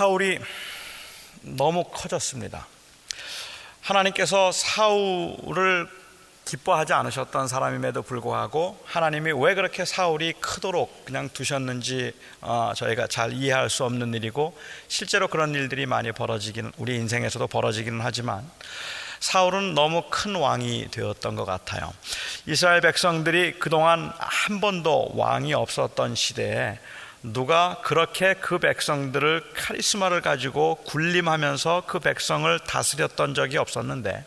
사울이 너무 커졌습니다. 하나님께서 사울을 기뻐하지 않으셨던 사람임에도 불구하고 하나님이 왜 그렇게 사울이 크도록 그냥 두셨는지 저희가 잘 이해할 수 없는 일이고, 실제로 그런 일들이 많이 우리 인생에서도 벌어지기는 하지만 사울은 너무 큰 왕이 되었던 것 같아요. 이스라엘 백성들이 그동안 한 번도 왕이 없었던 시대에 누가 그렇게 그 백성들을 카리스마를 가지고 군림하면서 그 백성을 다스렸던 적이 없었는데,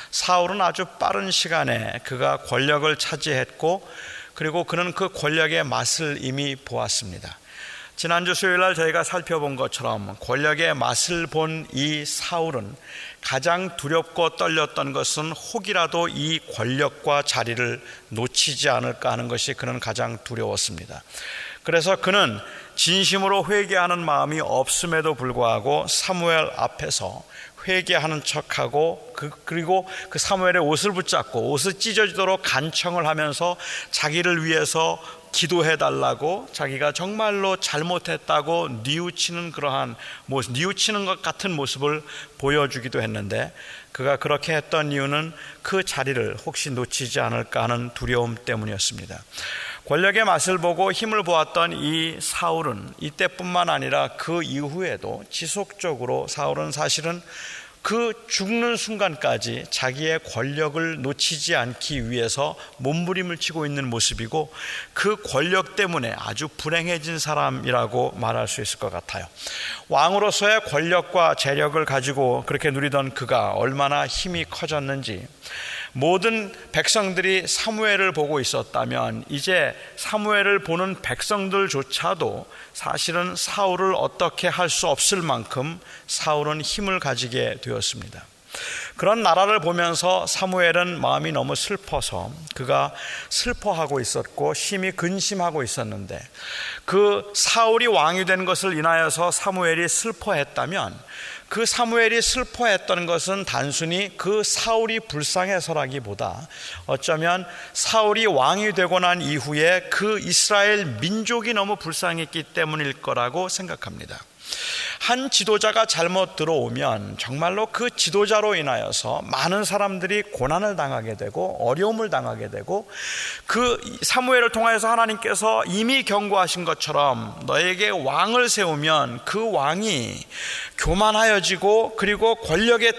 사울은 아주 빠른 시간에 그가 권력을 차지했고, 그리고 그는 그 권력의 맛을 이미 보았습니다. 지난주 수요일날 저희가 살펴본 것처럼 권력의 맛을 본 이 사울은 가장 두렵고 떨렸던 것은 혹이라도 이 권력과 자리를 놓치지 않을까 하는 것이 그는 가장 두려웠습니다. 그래서 그는 진심으로 회개하는 마음이 없음에도 불구하고 사무엘 앞에서 회개하는 척하고 그리고 그 사무엘의 옷을 붙잡고 옷을 찢어지도록 간청을 하면서 자기를 위해서 기도해달라고, 자기가 정말로 잘못했다고 뉘우치는 그러한 모습, 뉘우치는 것 같은 모습을 보여주기도 했는데, 그가 그렇게 했던 이유는 그 자리를 혹시 놓치지 않을까 하는 두려움 때문이었습니다. 권력의 맛을 보고 힘을 보았던 이 사울은 이때뿐만 아니라 그 이후에도 지속적으로 사울은 사실은 그 죽는 순간까지 자기의 권력을 놓치지 않기 위해서 몸부림을 치고 있는 모습이고, 그 권력 때문에 아주 불행해진 사람이라고 말할 수 있을 것 같아요. 왕으로서의 권력과 재력을 가지고 그렇게 누리던 그가 얼마나 힘이 커졌는지, 모든 백성들이 사무엘을 보고 있었다면 이제 사무엘을 보는 백성들조차도 사실은 사울을 어떻게 할 수 없을 만큼 사울은 힘을 가지게 되었습니다. 그런 나라를 보면서 사무엘은 마음이 너무 슬퍼서 그가 슬퍼하고 있었고 심히 근심하고 있었는데, 그 사울이 왕이 된 것을 인하여서 사무엘이 슬퍼했다면 그 사무엘이 슬퍼했던 것은 단순히 그 사울이 불쌍해서라기보다 어쩌면 사울이 왕이 되고 난 이후에 그 이스라엘 민족이 너무 불쌍했기 때문일 거라고 생각합니다. 한 지도자가 잘못 들어오면 정말로 그 지도자로 인하여서 많은 사람들이 고난을 당하게 되고 어려움을 당하게 되고, 그 사무엘을 통하여서 하나님께서 이미 경고하신 것처럼 너에게 왕을 세우면 그 왕이 교만하여지고 그리고 권력에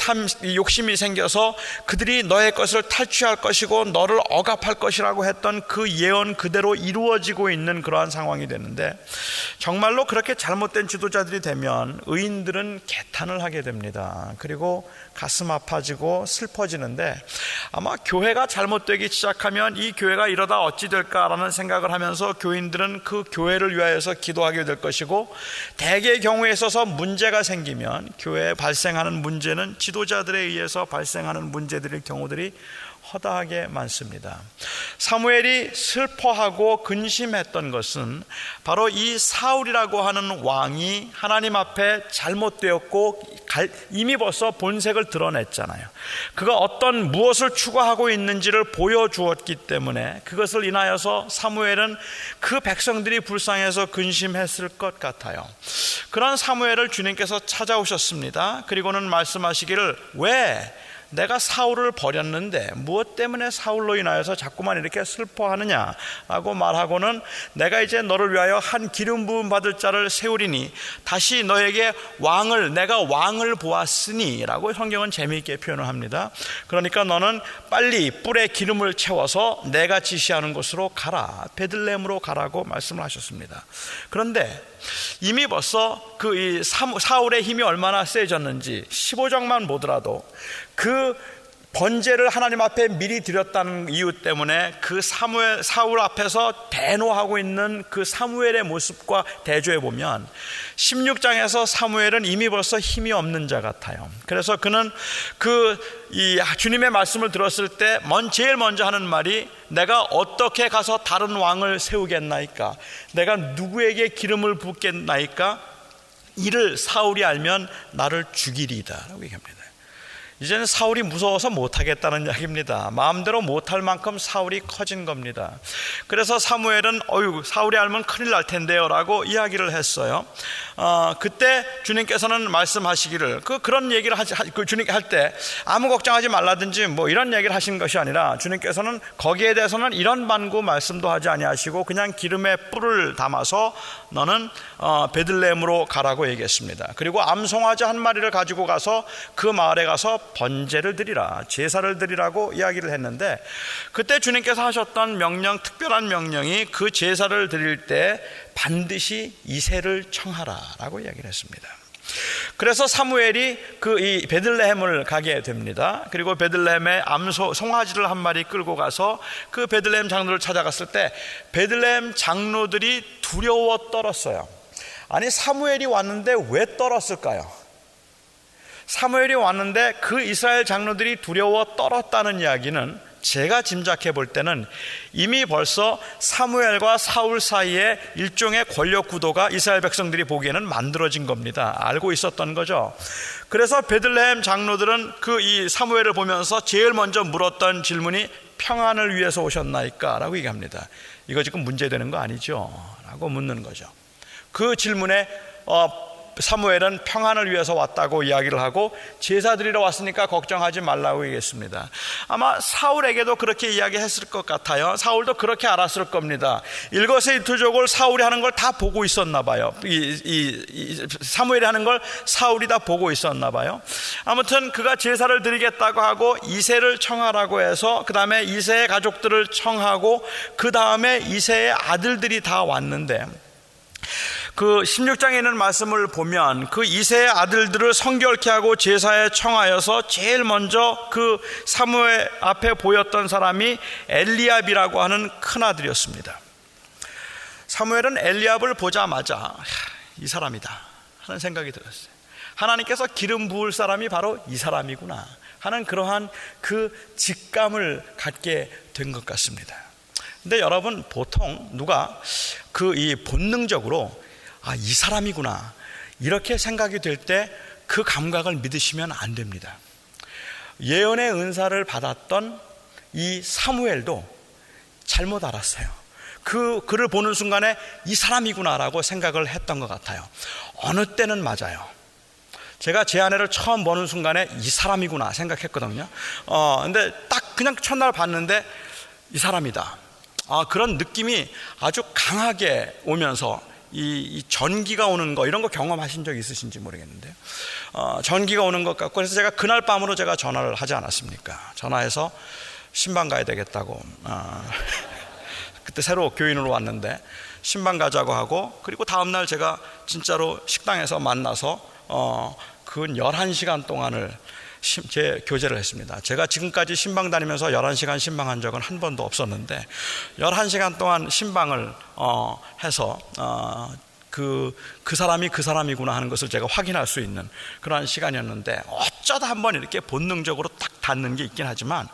욕심이 생겨서 그들이 너의 것을 탈취할 것이고 너를 억압할 것이라고 했던 그 예언 그대로 이루어지고 있는 그러한 상황이 되는데, 정말로 그렇게 잘못된 지도자들이 되면 의인들은 개탄을 하게 됩니다. 그리고 가슴 아파지고 슬퍼지는데, 아마 교회가 잘못되기 시작하면 이 교회가 이러다 어찌 될까라는 생각을 하면서 교인들은 그 교회를 위하여서 기도하게 될 것이고, 대개의 경우에 있어서 문제가 생기면 교회에 발생하는 문제는 지도자들에 의해서 발생하는 문제들의 경우들이 허다하게 많습니다. 사무엘이 슬퍼하고 근심했던 것은 바로 이 사울이라고 하는 왕이 하나님 앞에 잘못되었고 이미 벌써 본색을 드러냈잖아요. 그가 무엇을 추구하고 있는지를 보여주었기 때문에 그것을 인하여서 사무엘은 그 백성들이 불쌍해서 근심했을 것 같아요. 그런 사무엘을 주님께서 찾아오셨습니다. 그리고는 말씀하시기를, 왜 내가 사울을 버렸는데 무엇 때문에 사울로 인하여서 자꾸만 이렇게 슬퍼하느냐라고 말하고는, 내가 이제 너를 위하여 한 기름 부음 받을 자를 세우리니 다시 너에게 내가 왕을 보았으니 라고 성경은 재미있게 표현을 합니다. 그러니까 너는 빨리 뿔에 기름을 채워서 내가 지시하는 곳으로 가라, 베들레헴으로 가라고 말씀을 하셨습니다. 그런데 이미 벌써 그 사울의 힘이 얼마나 세졌는지 15장만 보더라도 그 번제를 하나님 앞에 미리 드렸다는 이유 때문에 그 사울 앞에서 대노하고 있는 그 사무엘의 모습과 대조해 보면 16장에서 사무엘은 이미 벌써 힘이 없는 자 같아요. 그래서 그는 이 주님의 말씀을 들었을 때 제일 먼저 하는 말이, 내가 어떻게 가서 다른 왕을 세우겠나이까? 내가 누구에게 기름을 붓겠나이까? 이를 사울이 알면 나를 죽이리이다 라고 얘기합니다. 이제는 사울이 무서워서 못하겠다는 이야기입니다. 마음대로 못할 만큼 사울이 커진 겁니다. 그래서 사무엘은 사울이 알면 큰일 날 텐데요 라고 이야기를 했어요. 그때 주님께서는 말씀하시기를 그런 얘기를 주님께 할 때 아무 걱정하지 말라든지 뭐 이런 얘기를 하신 것이 아니라 주님께서는 거기에 대해서는 이런 반구 말씀도 하지 아니하시고 그냥 기름에 뿔을 담아서 너는 베들레헴으로 가라고 얘기했습니다. 그리고 암송아지 한 마리를 가지고 가서 그 마을에 가서 번제를 드리라, 제사를 드리라고 이야기를 했는데, 그때 주님께서 하셨던 명령, 특별한 명령이 그 제사를 드릴 때 반드시 이새를 청하라라고 이야기를 했습니다. 그래서 사무엘이 이 베들레헴을 가게 됩니다. 그리고 베들레헴에 송아지를 한 마리 끌고 가서 그 베들레헴 장로를 찾아갔을 때 베들레헴 장로들이 두려워 떨었어요. 아니, 사무엘이 왔는데 왜 떨었을까요? 사무엘이 왔는데 그 이스라엘 장로들이 두려워 떨었다는 이야기는 제가 짐작해 볼 때는 이미 벌써 사무엘과 사울 사이에 일종의 권력 구도가 이스라엘 백성들이 보기에는 만들어진 겁니다. 알고 있었던 거죠. 그래서 베들레헴 장로들은 이 사무엘을 보면서 제일 먼저 물었던 질문이 평안을 위해서 오셨나이까? 라고 얘기합니다. 이거 지금 문제되는 거 아니죠? 라고 묻는 거죠. 그 질문에 사무엘은 평안을 위해서 왔다고 이야기를 하고 제사 드리러 왔으니까 걱정하지 말라고 얘기했습니다. 아마 사울에게도 그렇게 이야기했을 것 같아요. 사울도 그렇게 알았을 겁니다. 일거수일투족을 사울이 하는 걸 다 보고 있었나 봐요. 사무엘이 하는 걸 사울이 다 보고 있었나 봐요. 아무튼 그가 제사를 드리겠다고 하고 이새를 청하라고 해서 그 다음에 이새의 가족들을 청하고 그 다음에 이새의 아들들이 다 왔는데, 그 16장에 있는 말씀을 보면 그 이새의 아들들을 성결케 하고 제사에 청하여서 제일 먼저 그 사무엘 앞에 보였던 사람이 엘리압이라고 하는 큰아들이었습니다. 사무엘은 엘리압을 보자마자 이 사람이다 하는 생각이 들었어요. 하나님께서 기름 부을 사람이 바로 이 사람이구나 하는 그러한 그 직감을 갖게 된 것 같습니다. 근데 여러분, 보통 누가 이 본능적으로 이 사람이구나 이렇게 생각이 될 때 그 감각을 믿으시면 안 됩니다. 예언의 은사를 받았던 이 사무엘도 잘못 알았어요. 그를 보는 순간에 이 사람이구나라고 생각을 했던 것 같아요. 어느 때는 맞아요. 제가 제 아내를 처음 보는 순간에 이 사람이구나 생각했거든요. 근데 딱 그냥 첫날 봤는데 이 사람이다. 그런 느낌이 아주 강하게 오면서 이 전기가 오는 거, 이런 거 경험하신 적 있으신지 모르겠는데요. 전기가 오는 것 같고, 그래서 제가 그날 밤으로 제가 전화를 하지 않았습니까? 전화해서 신방 가야 되겠다고. 그때 새로 교인으로 왔는데 신방 가자고 하고, 그리고 다음날 제가 진짜로 식당에서 만나서 근 11시간 동안을 제 교제를 했습니다. 제가 지금까지 신방 다니면서 11시간 신방한 적은 한 번도 없었는데 11시간 동안 신방을 해서 그 사람이 그 사람이구나 하는 것을 제가 확인할 수 있는 그러한 시간이었는데, 어쩌다 한번 이렇게 본능적으로 딱 닿는 게 있긴 하지만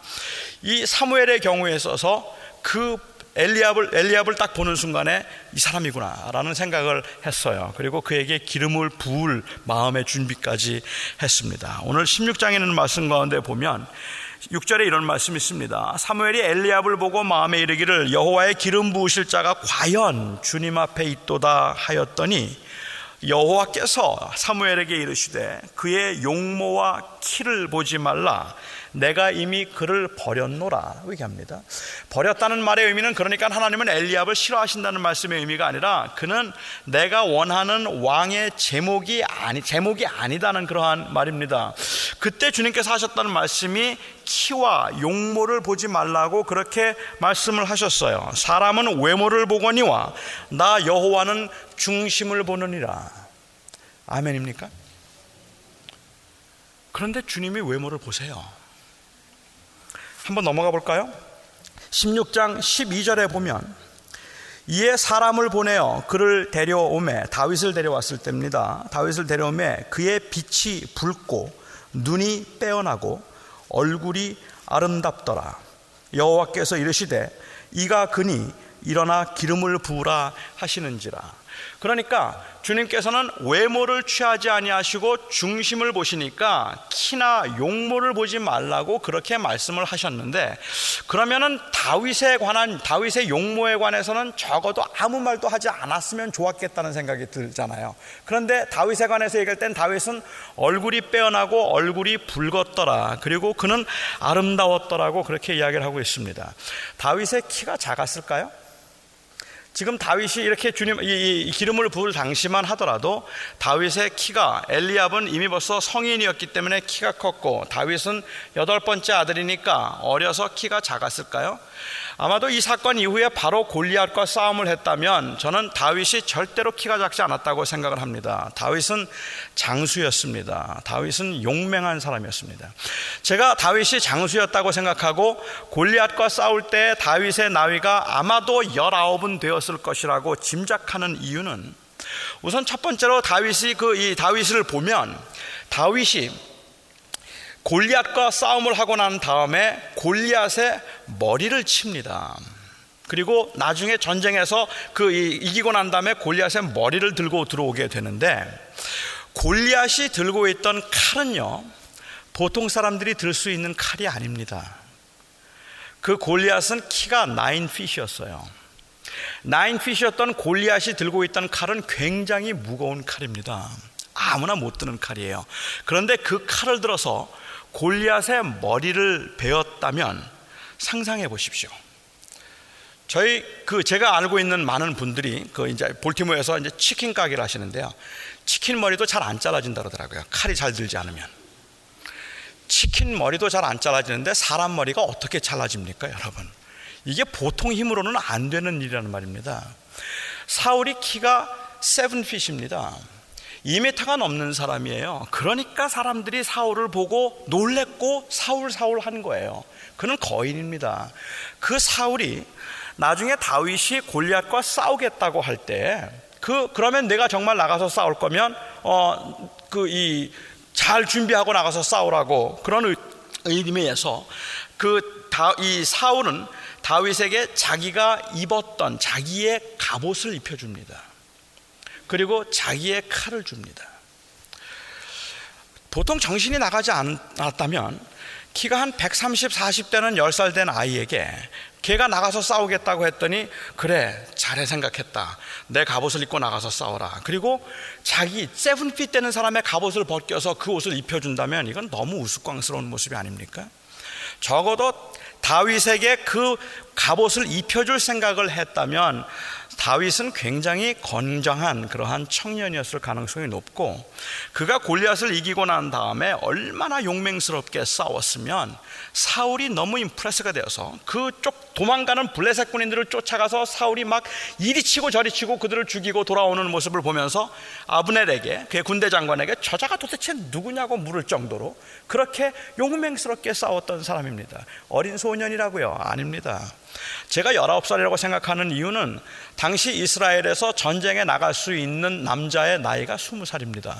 이 사무엘의 경우에 있어서 그 엘리압을 딱 보는 순간에 이 사람이구나 라는 생각을 했어요. 그리고 그에게 기름을 부을 마음의 준비까지 했습니다. 오늘 16장에 있는 말씀 가운데 보면 6절에 이런 말씀이 있습니다. 사무엘이 엘리압을 보고 마음에 이르기를 여호와의 기름 부으실 자가 과연 주님 앞에 있도다 하였더니, 여호와께서 사무엘에게 이르시되 그의 용모와 키를 보지 말라, 내가 이미 그를 버렸노라 얘기합니다. 버렸다는 말의 의미는, 그러니까 하나님은 엘리압을 싫어하신다는 말씀의 의미가 아니라 그는 내가 원하는 왕의 제목이 아니다는 그러한 말입니다. 그때 주님께서 하셨다는 말씀이 키와 용모를 보지 말라고 그렇게 말씀을 하셨어요. 사람은 외모를 보거니와 나 여호와는 중심을 보느니라. 아멘입니까? 그런데 주님이 외모를 보세요. 한번 넘어가 볼까요? 16장 12절에 보면 이에 사람을 보내어 그를 데려오매, 다윗을 데려왔을 때입니다. 다윗을 데려오매 그의 빛이 붉고 눈이 빼어나고 얼굴이 아름답더라. 여호와께서 이르시되 이가 그니 일어나 기름을 부으라 하시는지라. 그러니까 주님께서는 외모를 취하지 아니하시고 중심을 보시니까 키나 용모를 보지 말라고 그렇게 말씀을 하셨는데, 그러면은 다윗의 용모에 관해서는 적어도 아무 말도 하지 않았으면 좋았겠다는 생각이 들잖아요. 그런데 다윗에 관해서 얘기할 땐 다윗은 얼굴이 빼어나고 얼굴이 붉었더라, 그리고 그는 아름다웠더라고 그렇게 이야기를 하고 있습니다. 다윗의 키가 작았을까요? 지금 다윗이 이렇게 주님 이 기름을 부을 당시만 하더라도 다윗의 키가, 엘리압은 이미 벌써 성인이었기 때문에 키가 컸고 다윗은 8번째 아들이니까 어려서 키가 작았을까요? 아마도 이 사건 이후에 바로 골리앗과 싸움을 했다면 저는 다윗이 절대로 키가 작지 않았다고 생각을 합니다. 다윗은 장수였습니다. 다윗은 용맹한 사람이었습니다. 제가 다윗이 장수였다고 생각하고 골리앗과 싸울 때 다윗의 나이가 아마도 19은 되었을 것이라고 짐작하는 이유는, 우선 첫 번째로 이 다윗을 보면 다윗이 골리앗과 싸움을 하고 난 다음에 골리앗의 머리를 칩니다. 그리고 나중에 전쟁에서 이기고 난 다음에 골리앗의 머리를 들고 들어오게 되는데, 골리앗이 들고 있던 칼은요, 보통 사람들이 들 수 있는 칼이 아닙니다. 그 골리앗은 키가 9핏이었어요. 9핏이었던 골리앗이 들고 있던 칼은 굉장히 무거운 칼입니다. 아무나 못 드는 칼이에요. 그런데 그 칼을 들어서 골리앗의 머리를 베었다면 상상해 보십시오. 제가 알고 있는 많은 분들이 이제 볼티모어에서 이제 치킨 가게를 하시는데요, 치킨 머리도 잘 안 잘라진다 그러더라고요. 칼이 잘 들지 않으면. 치킨 머리도 잘 안 잘라지는데 사람 머리가 어떻게 잘라집니까, 여러분? 이게 보통 힘으로는 안 되는 일이라는 말입니다. 사울이 키가 7핏입니다. 2m가 넘는 사람이에요. 그러니까 사람들이 사울을 보고 놀랬고 사울 한 거예요. 그는 거인입니다. 그 사울이 나중에 다윗이 골리앗과 싸우겠다고 할 때, 그러면 내가 정말 나가서 싸울 거면 잘 준비하고 나가서 싸우라고, 그런 의미에서 이 사울은 다윗에게 자기가 입었던 자기의 갑옷을 입혀줍니다. 그리고 자기의 칼을 줍니다. 보통 정신이 나가지 않았다면 키가 한 130, 40대는 10살 된 아이에게 걔가 나가서 싸우겠다고 했더니, 그래, 잘해 생각했다, 내 갑옷을 입고 나가서 싸워라, 그리고 자기 7핏 되는 사람의 갑옷을 벗겨서 그 옷을 입혀준다면 이건 너무 우스꽝스러운 모습이 아닙니까? 적어도 다윗에게 그 갑옷을 입혀줄 생각을 했다면 다윗은 굉장히 건장한 그러한 청년이었을 가능성이 높고, 그가 골리앗을 이기고 난 다음에 얼마나 용맹스럽게 싸웠으면 사울이 너무 임프레스가 되어서 그쪽 도망가는 블레셋 군인들을 쫓아가서 사울이 막 이리 치고 저리 치고 그들을 죽이고 돌아오는 모습을 보면서 아브넬에게, 그의 군대 장관에게 저 자가 도대체 누구냐고 물을 정도로 그렇게 용맹스럽게 싸웠던 사람입니다. 어린 소년이라고요? 아닙니다. 제가 19살이라고 생각하는 이유는 당시 이스라엘에서 전쟁에 나갈 수 있는 남자의 나이가 20살입니다.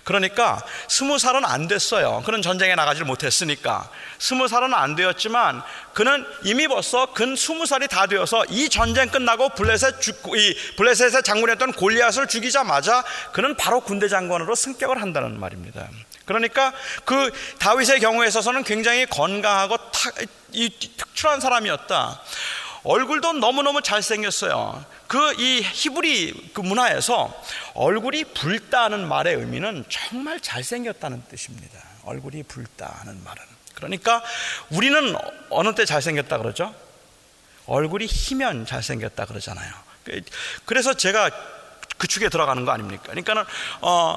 그러니까 20살은 안 됐어요. 그는 전쟁에 나가질 못했으니까 20살은 안 되었지만 그는 이미 벌써 근 20살이 다 되어서 이 전쟁 끝나고 블레셋의 장군이었던 골리앗을 죽이자마자 그는 바로 군대 장관으로 승격을 한다는 말입니다. 그러니까 그 다윗의 경우에 있어서는 굉장히 건강하고 특출한 사람이었다. 얼굴도 너무너무 잘생겼어요. 이 히브리 문화에서 얼굴이 붉다는 말의 의미는 정말 잘생겼다는 뜻입니다. 얼굴이 붉다는 말은. 그러니까 우리는 어느 때 잘생겼다 그러죠? 얼굴이 희면 잘생겼다 그러잖아요. 그래서 제가 그 축에 들어가는 거 아닙니까? 그러니까는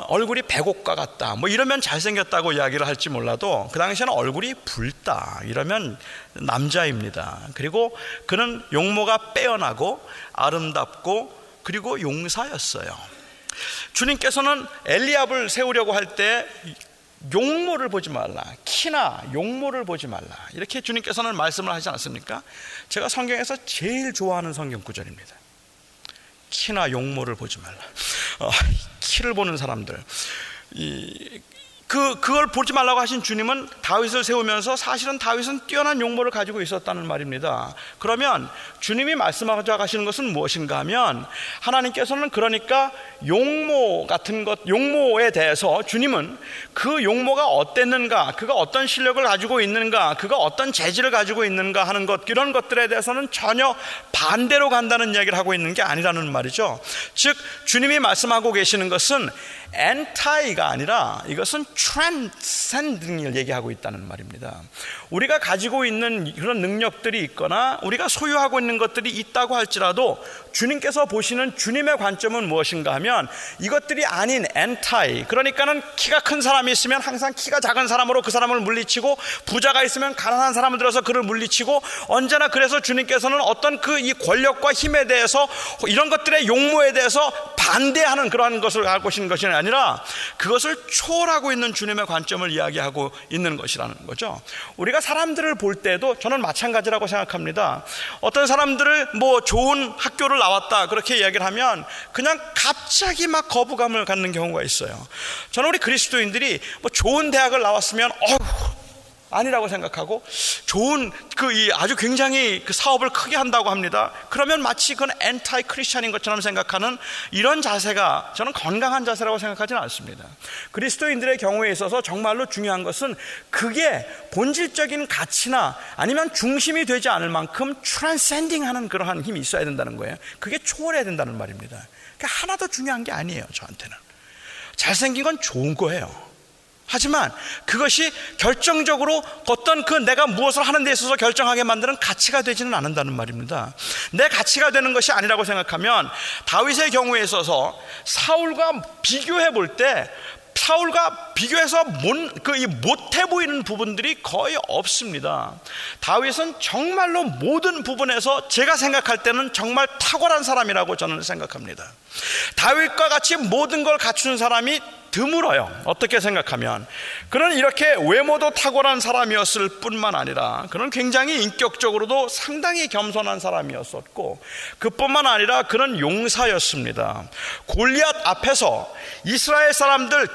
얼굴이 백옥과 같다 뭐 이러면 잘생겼다고 이야기를 할지 몰라도 그 당시에는 얼굴이 붉다 이러면 남자입니다. 그리고 그는 용모가 빼어나고 아름답고 그리고 용사였어요. 주님께서는 엘리압을 세우려고 할 때 용모를 보지 말라, 키나 용모를 보지 말라, 이렇게 주님께서는 말씀을 하지 않습니까? 제가 성경에서 제일 좋아하는 성경 구절입니다. 키나 용모를 보지 말라. 키를 보는 사람들, 그걸 보지 말라고 하신 주님은 다윗을 세우면서 사실은 다윗은 뛰어난 용모를 가지고 있었다는 말입니다. 그러면 주님이 말씀하고자 하시는 것은 무엇인가 하면, 하나님께서는 그러니까 용모 같은 것, 용모에 대해서 주님은 그 용모가 어땠는가, 그가 어떤 실력을 가지고 있는가, 그가 어떤 재질을 가지고 있는가 하는 것, 이런 것들에 대해서는 전혀 반대로 간다는 이야기를 하고 있는 게 아니라는 말이죠. 즉 주님이 말씀하고 계시는 것은 anti가 아니라 이것은 transcending을 얘기하고 있다는 말입니다. 우리가 가지고 있는 그런 능력들이 있거나 우리가 소유하고 있는 것들이 있다고 할지라도 주님께서 보시는 주님의 관점은 무엇인가 하면, 이것들이 아닌 anti, 그러니까는 키가 큰 사람이 있으면 항상 키가 작은 사람으로 그 사람을 물리치고, 부자가 있으면 가난한 사람을 들어서 그를 물리치고, 언제나 그래서 주님께서는 어떤 이 권력과 힘에 대해서, 이런 것들의 용모에 대해서 반대하는 그러한 것을 갖고 계신 것이 아니라 그것을 초월하고 있는 주님의 관점을 이야기하고 있는 것이라는 거죠. 우리가 사람들을 볼 때도 저는 마찬가지라고 생각합니다. 어떤 사람들을 좋은 학교를 나왔다 그렇게 이야기를 하면 그냥 갑자기 막 거부감을 갖는 경우가 있어요. 저는 우리 그리스도인들이 좋은 대학을 나왔으면 아니라고 생각하고, 좋은 아주 굉장히 사업을 크게 한다고 합니다. 그러면 마치 그건 엔타이 크리스찬인 것처럼 생각하는 이런 자세가 저는 건강한 자세라고 생각하지는 않습니다. 그리스도인들의 경우에 있어서 정말로 중요한 것은 그게 본질적인 가치나 아니면 중심이 되지 않을 만큼 트랜센딩하는 그러한 힘이 있어야 된다는 거예요. 그게 초월해야 된다는 말입니다. 그러니까 하나도 중요한 게 아니에요. 저한테는 잘생긴 건 좋은 거예요. 하지만 그것이 결정적으로 어떤 내가 무엇을 하는 데 있어서 결정하게 만드는 가치가 되지는 않는다는 말입니다. 내 가치가 되는 것이 아니라고 생각하면, 다윗의 경우에 있어서 사울과 비교해 볼 때 사울과 비교해서 못해 보이는 부분들이 거의 없습니다. 다윗은 정말로 모든 부분에서 제가 생각할 때는 정말 탁월한 사람이라고 저는 생각합니다. 다윗과 같이 모든 걸 갖춘 사람이 드물어요. 어떻게 생각하면 그는 이렇게 외모도 탁월한 사람이었을 뿐만 아니라 그는 굉장히 인격적으로도 상당히 겸손한 사람이었었고, 그뿐만 아니라 그는 용사였습니다. 골리앗 앞에서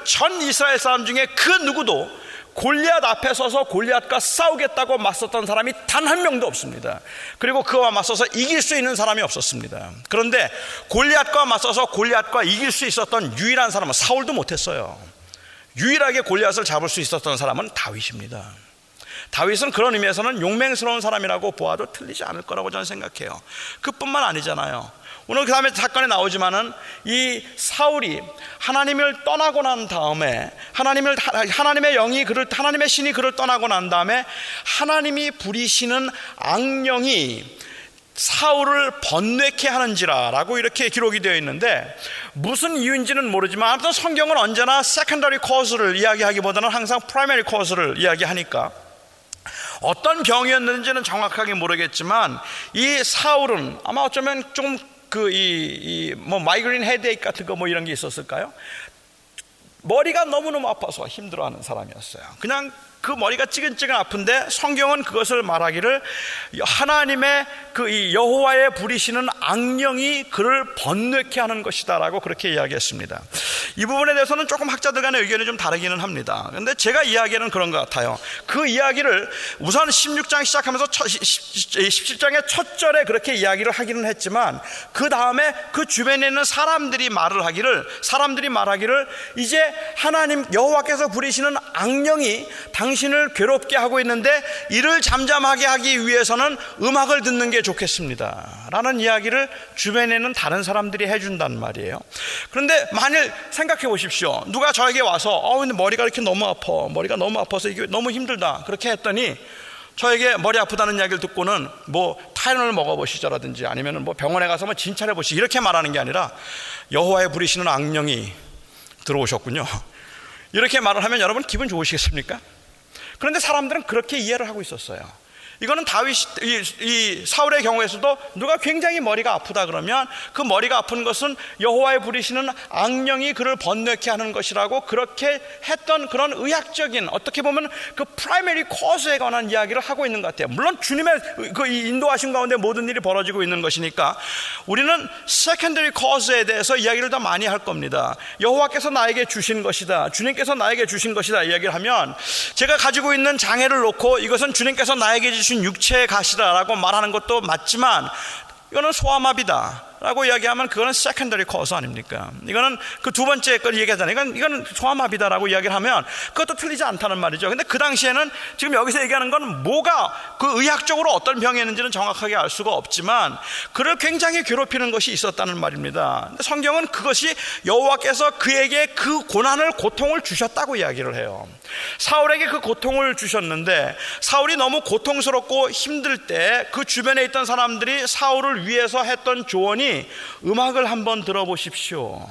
전 이스라엘 사람 중에 그 누구도 골리앗 앞에 서서 골리앗과 싸우겠다고 맞섰던 사람이 단 한 명도 없습니다. 그리고 그와 맞서서 이길 수 있는 사람이 없었습니다. 그런데 골리앗과 맞서서 골리앗과 이길 수 있었던 유일한 사람은 사울도 못했어요. 유일하게 골리앗을 잡을 수 있었던 사람은 다윗입니다. 다윗은 그런 의미에서는 용맹스러운 사람이라고 보아도 틀리지 않을 거라고 저는 생각해요. 그뿐만 아니잖아요. 오늘 그 다음에 사건에 나오지만은 이 사울이 하나님을 떠나고 난 다음에 하나님의 신이 그를 떠나고 난 다음에 하나님이 부리시는 악령이 사울을 번뇌케 하는지라라고 이렇게 기록이 되어 있는데, 무슨 이유인지는 모르지만 아무튼 성경은 언제나 세컨더리 코즈를 이야기하기보다는 항상 프라이머리 코즈를 이야기하니까 어떤 병이었는지는 정확하게 모르겠지만 이 사울은 아마 어쩌면 좀 마이그레인 헤드에이크 같은 거 이런 게 있었을까요? 머리가 너무너무 아파서 힘들어하는 사람이었어요. 그냥 그 머리가 찌근찌근 아픈데 성경은 그것을 말하기를 하나님의 이 여호와의 부리시는 악령이 그를 번뇌케 하는 것이다 라고 그렇게 이야기했습니다. 이 부분에 대해서는 조금 학자들 간의 의견이 좀 다르기는 합니다. 그런데 제가 이야기하는 그런 것 같아요. 그 이야기를 우선 16장 시작하면서 17장의 첫 절에 그렇게 이야기를 하기는 했지만, 그 다음에 그 주변에 있는 사람들이 말하기를 이제 하나님 여호와께서 부리시는 악령이 당신을 괴롭게 하고 있는데 이를 잠잠하게 하기 위해서는 음악을 듣는 게 좋겠습니다 라는 이야기를 주변에 있는 다른 사람들이 해준단 말이에요. 그런데 만일 생각해 보십시오. 누가 저에게 와서 근데 머리가 이렇게 머리가 너무 아파서 이게 너무 힘들다 그렇게 했더니, 저에게 머리 아프다는 이야기를 듣고는 타이레놀을 먹어보시죠라든지 아니면 병원에 가서 진찰해 보시 이렇게 말하는 게 아니라, 여호와의 부리시는 악령이 들어오셨군요 이렇게 말을 하면 여러분 기분 좋으시겠습니까? 그런데 사람들은 그렇게 이해를 하고 있었어요. 이거는 이 사울의 경우에서도 누가 굉장히 머리가 아프다 그러면 그 머리가 아픈 것은 여호와의 부리시는 악령이 그를 번뇌케 하는 것이라고 그렇게 했던 그런 의학적인, 어떻게 보면 그 프라이머리 코즈에 관한 이야기를 하고 있는 것 같아요. 물론 주님의 그 인도하신 가운데 모든 일이 벌어지고 있는 것이니까 우리는 세컨더리 코즈에 대해서 이야기를 더 많이 할 겁니다. 여호와께서 나에게 주신 것이다, 주님께서 나에게 주신 것이다 이야기를 하면, 제가 가지고 있는 장애를 놓고 이것은 주님께서 나에게 주신 육체의 가시다라고 말하는 것도 맞지만, 이거는 소아마비다 라고 이야기하면 그거는 세컨더리 코즈 아닙니까? 이거는 그 두 번째 걸 얘기하잖아요. 이거는 소아마비다라고 이야기를 하면 그것도 틀리지 않다는 말이죠. 근데 그 당시에는 지금 여기서 얘기하는 건 뭐가 그 의학적으로 어떤 병이었는지는 정확하게 알 수가 없지만 그를 굉장히 괴롭히는 것이 있었다는 말입니다. 근데 성경은 그것이 여호와께서 그에게 그 고난을, 고통을 주셨다고 이야기를 해요. 사울에게 그 고통을 주셨는데, 사울이 너무 고통스럽고 힘들 때 그 주변에 있던 사람들이 사울을 위해서 했던 조언이, 음악을 한번 들어보십시오.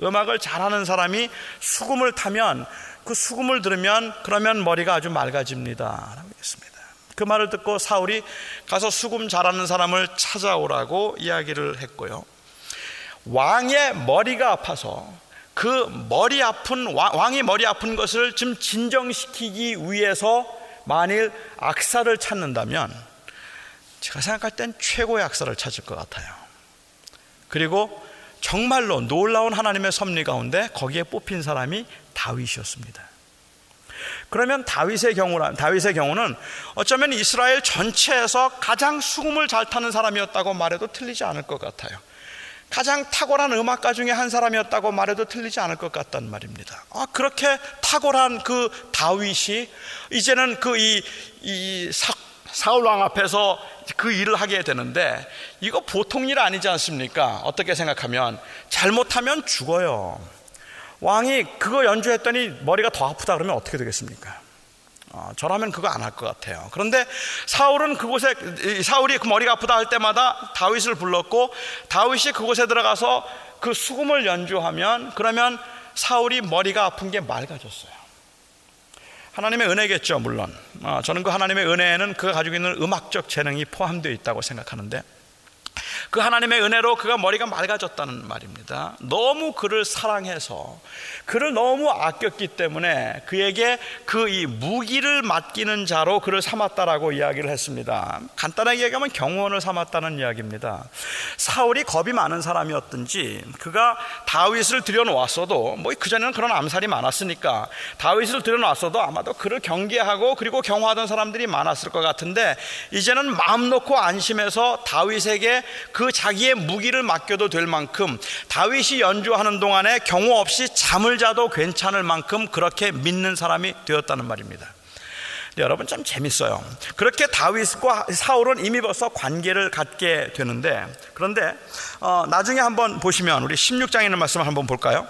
음악을 잘하는 사람이 수금을 타면 그 수금을 들으면 그러면 머리가 아주 맑아집니다 라고 했습니다. 그 말을 듣고 사울이 가서 수금 잘하는 사람을 찾아오라고 이야기를 했고요, 왕의 머리가 아파서 그 머리 아픈 왕이 머리 아픈 것을 좀 진정시키기 위해서 만일 악사를 찾는다면 제가 생각할 땐 최고의 악사를 찾을 것 같아요. 그리고 정말로 놀라운 하나님의 섭리 가운데 거기에 뽑힌 사람이 다윗이었습니다. 그러면 다윗의 경우는 어쩌면 이스라엘 전체에서 가장 수금을 잘 타는 사람이었다고 말해도 틀리지 않을 것 같아요. 가장 탁월한 음악가 중에 한 사람이었다고 말해도 틀리지 않을 것 같단 말입니다. 그렇게 탁월한 그 다윗이 이제는 사울 왕 앞에서 그 일을 하게 되는데, 이거 보통 일 아니지 않습니까? 어떻게 생각하면 잘못하면 죽어요. 왕이 그거 연주했더니 머리가 더 아프다 그러면 어떻게 되겠습니까? 저라면 그거 안 할 것 같아요. 그런데 사울이 그 머리가 아프다 할 때마다 다윗을 불렀고, 다윗이 그곳에 들어가서 그 수금을 연주하면 그러면 사울이 머리가 아픈 게 맑아졌어요. 하나님의 은혜겠죠, 물론. 저는 그 하나님의 은혜에는 그가 가지고 있는 음악적 재능이 포함되어 있다고 생각하는데, 그 하나님의 은혜로 그가 머리가 맑아졌다는 말입니다. 너무 그를 사랑해서, 그를 너무 아꼈기 때문에 그에게 이 무기를 맡기는 자로 그를 삼았다라고 이야기를 했습니다. 간단하게 얘기하면 경호원을 삼았다는 이야기입니다. 사울이 겁이 많은 사람이었든지, 그가 다윗을 들여놓았어도, 그전에는 그런 암살이 많았으니까 다윗을 들여놓았어도 아마도 그를 경계하고 그리고 경호하던 사람들이 많았을 것 같은데, 이제는 마음 놓고 안심해서 다윗에게 그 자기의 무기를 맡겨도 될 만큼, 다윗이 연주하는 동안에 경호 없이 잠을 자도 괜찮을 만큼 그렇게 믿는 사람이 되었다는 말입니다. 여러분, 참 재밌어요. 그렇게 다윗과 사울은 이미 벌써 관계를 갖게 되는데, 그런데 나중에 한번 보시면 우리 16장에 있는 말씀을 한번 볼까요?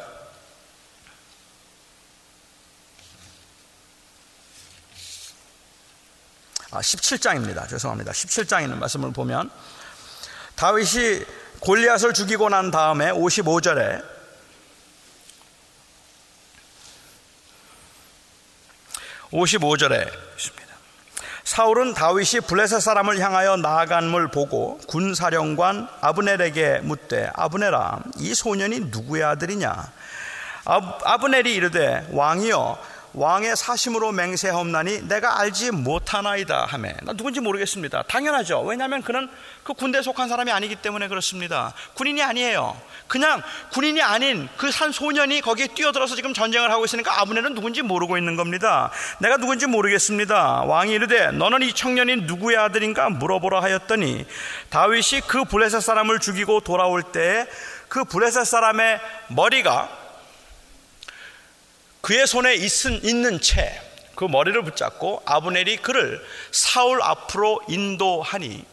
17장입니다. 죄송합니다. 17장에 있는 말씀을 보면, 다윗이 골리앗을 죽이고 난 다음에 55절에 있습니다. 사울은 다윗이 블레셋 사람을 향하여 나아간을 보고 군사령관 아브넬에게 묻되, 아브넬아, 이 소년이 누구의 아들이냐? 아브넬이 이르되, 왕이여, 왕의 사심으로 맹세하옵나니 내가 알지 못하나이다 하매. 나 누군지 모르겠습니다. 당연하죠. 왜냐하면 그는 그 군대에 속한 사람이 아니기 때문에 그렇습니다. 군인이 아니에요. 그냥 군인이 아닌 그 한 소년이 거기에 뛰어들어서 지금 전쟁을 하고 있으니까 아브넬은 누군지 모르고 있는 겁니다. 내가 누군지 모르겠습니다. 왕이 이르되, 너는 이 청년이 누구의 아들인가 물어보라 하였더니, 다윗이 그 블레셋 사람을 죽이고 돌아올 때에 그 블레셋 사람의 머리가 그의 손에 있는 채 그 머리를 붙잡고 아브넬이 그를 사울 앞으로 인도하니,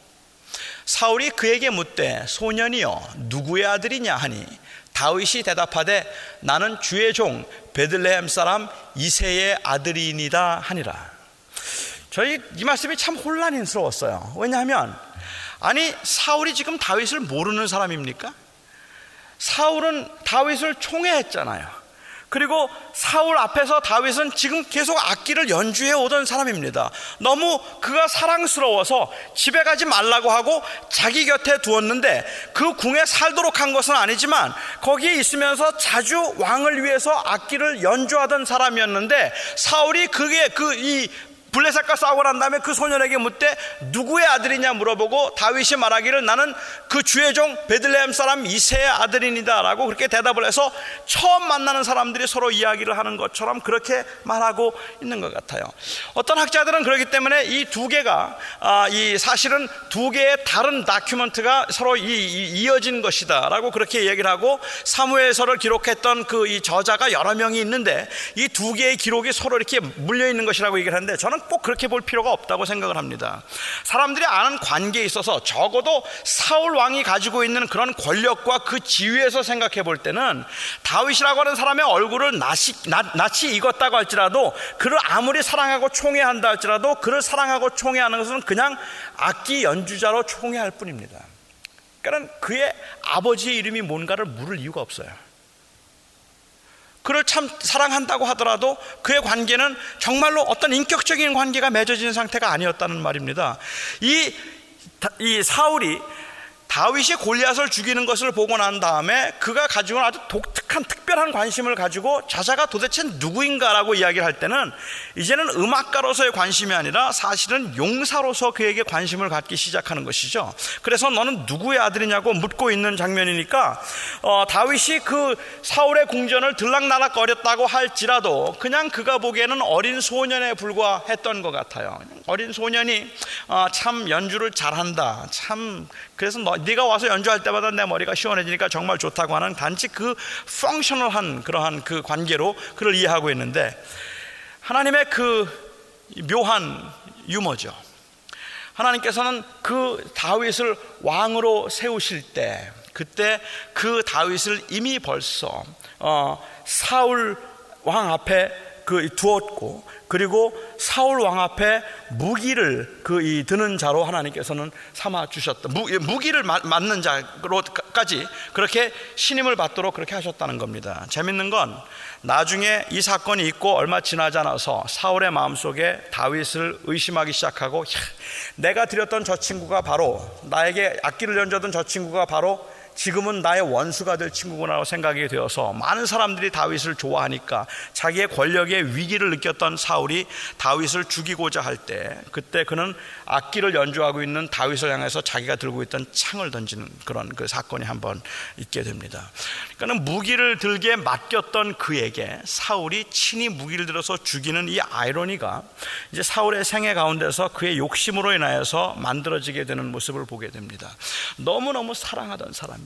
사울이 그에게 묻되, 소년이여, 누구의 아들이냐 하니, 다윗이 대답하되, 나는 주의 종 베들레헴 사람 이새의 아들이니이다 하니라. 저희 이 말씀이 참 혼란스러웠어요. 왜냐하면, 아니, 사울이 지금 다윗을 모르는 사람입니까? 사울은 다윗을 총애했잖아요. 그리고 사울 앞에서 다윗은 지금 계속 악기를 연주해 오던 사람입니다. 너무 그가 사랑스러워서 집에 가지 말라고 하고 자기 곁에 두었는데 그 궁에 살도록 한 것은 아니지만 거기에 있으면서 자주 왕을 위해서 악기를 연주하던 사람이었는데 사울이 이 블레셋과 싸우고 난 다음에 그 소년에게 묻되 누구의 아들이냐 물어보고 다윗이 말하기를 나는 그 주의 종 베들레헴 사람 이새의 아들이니다 라고 그렇게 대답을 해서 처음 만나는 사람들이 서로 이야기를 하는 것처럼 그렇게 말하고 있는 것 같아요. 어떤 학자들은 그렇기 때문에 이 두 개가 사실은 두 개의 다른 다큐멘트가 서로 이어진 것이다 라고 그렇게 얘기를 하고 사무엘서를 기록했던 이 저자가 여러 명이 있는데 이 두 개의 기록이 서로 이렇게 물려 있는 것이라고 얘기를 하는데 저는 꼭 그렇게 볼 필요가 없다고 생각을 합니다. 사람들이 아는 관계에 있어서 적어도 사울 왕이 가지고 있는 그런 권력과 그 지위에서 생각해 볼 때는 다윗이라고 하는 사람의 얼굴을 낯이 익었다고 할지라도 그를 아무리 사랑하고 총애한다 할지라도 그를 사랑하고 총애하는 것은 그냥 악기 연주자로 총애할 뿐입니다. 그러니까 그의 아버지의 이름이 뭔가를 물을 이유가 없어요. 그를 참 사랑한다고 하더라도 그의 관계는 정말로 어떤 인격적인 관계가 맺어진 상태가 아니었다는 말입니다. 이 사울이 다윗이 골리앗을 죽이는 것을 보고 난 다음에 그가 가지고 있는 아주 독특한 특별한 관심을 가지고 자자가 도대체 누구인가라고 이야기를 할 때는 이제는 음악가로서의 관심이 아니라 사실은 용사로서 그에게 관심을 갖기 시작하는 것이죠. 그래서 너는 누구의 아들이냐고 묻고 있는 장면이니까 다윗이 그 사울의 궁전을 들락날락거렸다고 할지라도 그냥 그가 보기에는 어린 소년에 불과했던 것 같아요. 어린 소년이 참 연주를 잘한다, 참 그래서 네가 와서 연주할 때마다 내 머리가 시원해지니까 정말 좋다고 하는 단지 그 펑셔널한 그러한 그 관계로 그를 이해하고 있는데 하나님의 그 묘한 유머죠. 하나님께서는 그 다윗을 왕으로 세우실 때 그때 그 다윗을 이미 벌써 사울 왕 앞에 두었고 그리고 사울 왕 앞에 무기를 드는 자로 하나님께서는 삼아 주셨다. 무기를 맞는 자로까지 그렇게 신임을 받도록 그렇게 하셨다는 겁니다. 재밌는 건 나중에 이 사건이 있고 얼마 지나지 않아서 사울의 마음속에 다윗을 의심하기 시작하고 내가 드렸던 저 친구가 바로 나에게 악기를 연주하던 저 친구가 바로 지금은 나의 원수가 될 친구구나라고 생각이 되어서 많은 사람들이 다윗을 좋아하니까 자기의 권력의 위기를 느꼈던 사울이 다윗을 죽이고자 할 때 그때 그는 악기를 연주하고 있는 다윗을 향해서 자기가 들고 있던 창을 던지는 그런 그 사건이 한번 있게 됩니다. 그러니까 무기를 들게 맡겼던 그에게 사울이 친히 무기를 들어서 죽이는 이 아이러니가 이제 사울의 생애 가운데서 그의 욕심으로 인하여서 만들어지게 되는 모습을 보게 됩니다. 너무너무 사랑하던 사람이에요.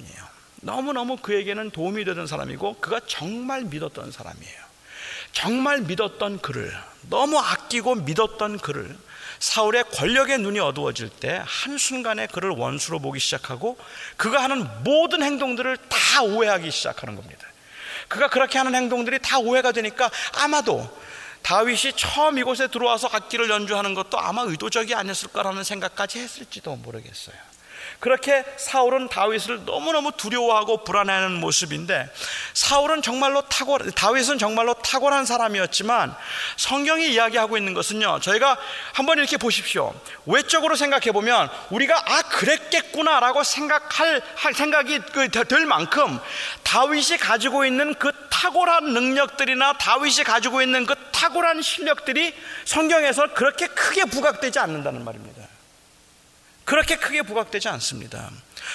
너무너무 그에게는 도움이 되던 사람이고 그가 정말 믿었던 사람이에요. 정말 믿었던 그를, 너무 아끼고 믿었던 그를 사울의 권력의 눈이 어두워질 때 한순간에 그를 원수로 보기 시작하고 그가 하는 모든 행동들을 다 오해하기 시작하는 겁니다. 그가 그렇게 하는 행동들이 다 오해가 되니까 아마도 다윗이 처음 이곳에 들어와서 악기를 연주하는 것도 아마 의도적이 아니었을 거라는 생각까지 했을지도 모르겠어요. 그렇게 사울은 다윗을 너무너무 두려워하고 불안해하는 모습인데 다윗은 정말로 탁월한 사람이었지만 성경이 이야기하고 있는 것은요, 저희가 한번 이렇게 보십시오. 외적으로 생각해 보면 우리가 그랬겠구나 라고 생각이 될 만큼 다윗이 가지고 있는 그 탁월한 능력들이나 다윗이 가지고 있는 그 탁월한 실력들이 성경에서 그렇게 크게 부각되지 않는다는 말입니다. 그렇게 크게 부각되지 않습니다.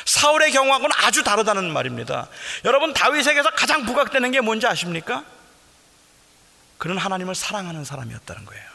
사울의 경우하고는 아주 다르다는 말입니다. 여러분, 다윗에게서 가장 부각되는 게 뭔지 아십니까? 그는 하나님을 사랑하는 사람이었다는 거예요.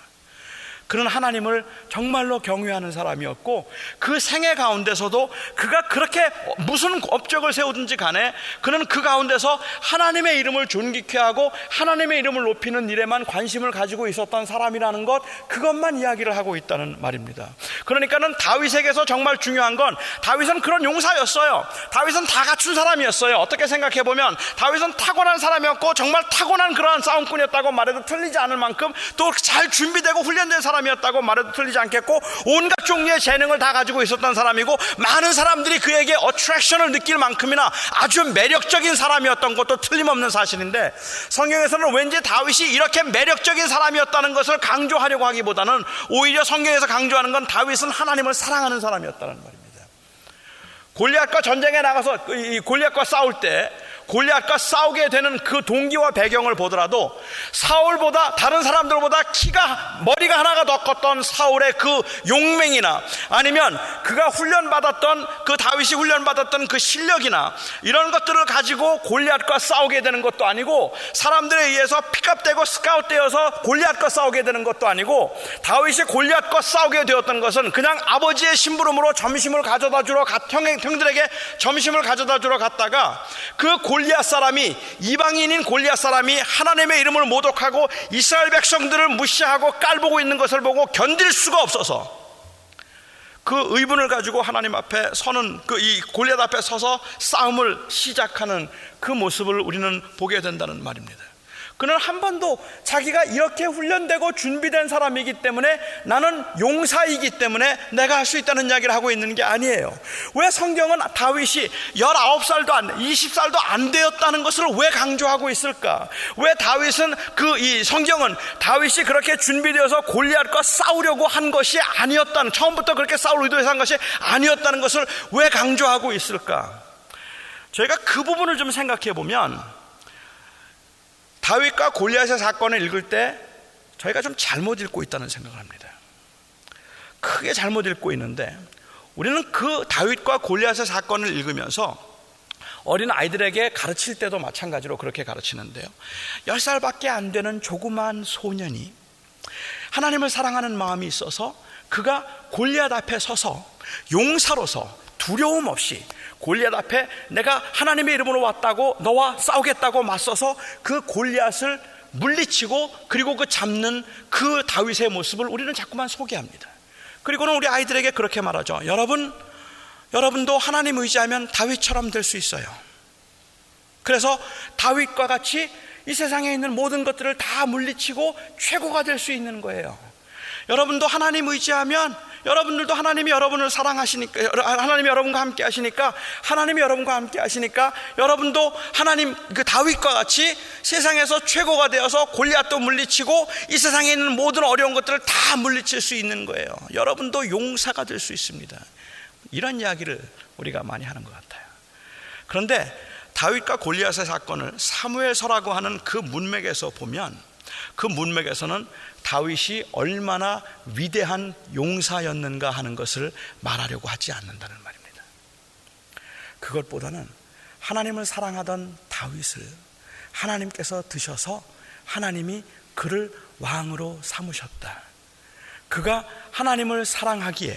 그는 하나님을 정말로 경외하는 사람이었고 그 생애 가운데서도 그가 그렇게 무슨 업적을 세우든지 간에 그는 그 가운데서 하나님의 이름을 존귀케 하고 하나님의 이름을 높이는 일에만 관심을 가지고 있었던 사람이라는 것, 그것만 이야기를 하고 있다는 말입니다. 그러니까는 다윗에게서 정말 중요한 건 다윗은 그런 용사였어요. 다윗은 다 갖춘 사람이었어요. 어떻게 생각해 보면 다윗은 타고난 사람이었고 정말 타고난 그러한 싸움꾼이었다고 말해도 틀리지 않을 만큼 또 잘 준비되고 훈련된 사람 사람이었다고 말해도 틀리지 않겠고, 온갖 종류의 재능을 다 가지고 있었던 사람이고, 많은 사람들이 그에게 어트랙션을 느낄 만큼이나 아주 매력적인 사람이었던 것도 틀림없는 사실인데, 성경에서는 왠지 다윗이 이렇게 매력적인 사람이었다는 것을 강조하려고 하기보다는 오히려 성경에서 강조하는 건 다윗은 하나님을 사랑하는 사람이었다는 말입니다. 골리앗과 전쟁에 나가서 이 골리앗과 싸울 때 골리앗과 싸우게 되는 그 동기와 배경을 보더라도, 사울보다, 다른 사람들보다 머리가 하나가 더 컸던 사울의 그 용맹이나, 아니면 그가 훈련받았던, 그 다윗이 훈련받았던 그 실력이나 이런 것들을 가지고 골리앗과 싸우게 되는 것도 아니고, 사람들에 의해서 픽업되고 스카웃되어서 골리앗과 싸우게 되는 것도 아니고, 다윗이 골리앗과 싸우게 되었던 것은 그냥 아버지의 심부름으로 점심을 가져다 주러 형들에게 점심을 가져다 주러 갔다가, 그 골리앗 사람이, 이방인인 골리앗 사람이 하나님의 이름을 모독하고 이스라엘 백성들을 무시하고 깔보고 있는 것을 보고 견딜 수가 없어서 그 의분을 가지고 하나님 앞에 서는, 이 골리앗 앞에 서서 싸움을 시작하는 그 모습을 우리는 보게 된다는 말입니다. 그는 한 번도 자기가 이렇게 훈련되고 준비된 사람이기 때문에, 나는 용사이기 때문에 내가 할 수 있다는 이야기를 하고 있는 게 아니에요. 왜 성경은 다윗이 19살도 20살도 안 되었다는 것을 왜 강조하고 있을까? 왜 다윗은 이 성경은 다윗이 그렇게 준비되어서 골리앗과 싸우려고 한 것이 아니었다는, 처음부터 그렇게 싸울 의도해서 한 것이 아니었다는 것을 왜 강조하고 있을까? 저희가 그 부분을 좀 생각해 보면, 다윗과 골리앗의 사건을 읽을 때 저희가 좀 잘못 읽고 있다는 생각을 합니다. 크게 잘못 읽고 있는데, 우리는 그 다윗과 골리앗의 사건을 읽으면서 어린 아이들에게 가르칠 때도 마찬가지로 그렇게 가르치는데요, 10살밖에 안 되는 조그만 소년이 하나님을 사랑하는 마음이 있어서 그가 골리앗 앞에 서서 용사로서 두려움 없이 골리앗 앞에 내가 하나님의 이름으로 왔다고, 너와 싸우겠다고 맞서서 그 골리앗을 물리치고, 그리고 그 잡는 그 다윗의 모습을 우리는 자꾸만 소개합니다. 그리고는 우리 아이들에게 그렇게 말하죠. 여러분도 하나님 의지하면 다윗처럼 될 수 있어요. 그래서 다윗과 같이 이 세상에 있는 모든 것들을 다 물리치고 최고가 될 수 있는 거예요. 여러분도 하나님 의지하면, 여러분들도 하나님이 여러분을 사랑하시니까, 하나님이 여러분과 함께 하시니까, 하나님이 여러분과 함께 하시니까 여러분도 하나님 그 다윗과 같이 세상에서 최고가 되어서 골리앗도 물리치고 이 세상에 있는 모든 어려운 것들을 다 물리칠 수 있는 거예요. 여러분도 용사가 될 수 있습니다. 이런 이야기를 우리가 많이 하는 것 같아요. 그런데 다윗과 골리앗의 사건을 사무엘서라고 하는 그 문맥에서 보면, 그 문맥에서는 다윗이 얼마나 위대한 용사였는가 하는 것을 말하려고 하지 않는다는 말입니다. 그것보다는 하나님을 사랑하던 다윗을 하나님께서 드셔서 하나님이 그를 왕으로 삼으셨다. 그가 하나님을 사랑하기에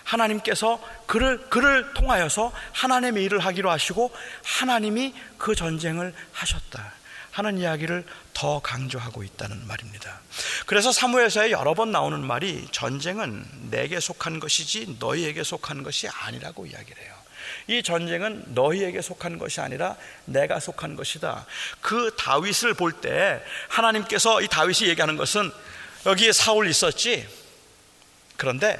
하나님께서 그를 통하여서 하나님의 일을 하기로 하시고 하나님이 그 전쟁을 하셨다 하는 이야기를 더 강조하고 있다는 말입니다. 그래서 사무엘서에 여러 번 나오는 말이, 전쟁은 내게 속한 것이지 너희에게 속한 것이 아니라고 이야기를 해요. 이 전쟁은 너희에게 속한 것이 아니라 내가 속한 것이다. 그 다윗을 볼 때 하나님께서, 이 다윗이 얘기하는 것은, 여기에 사울 있었지, 그런데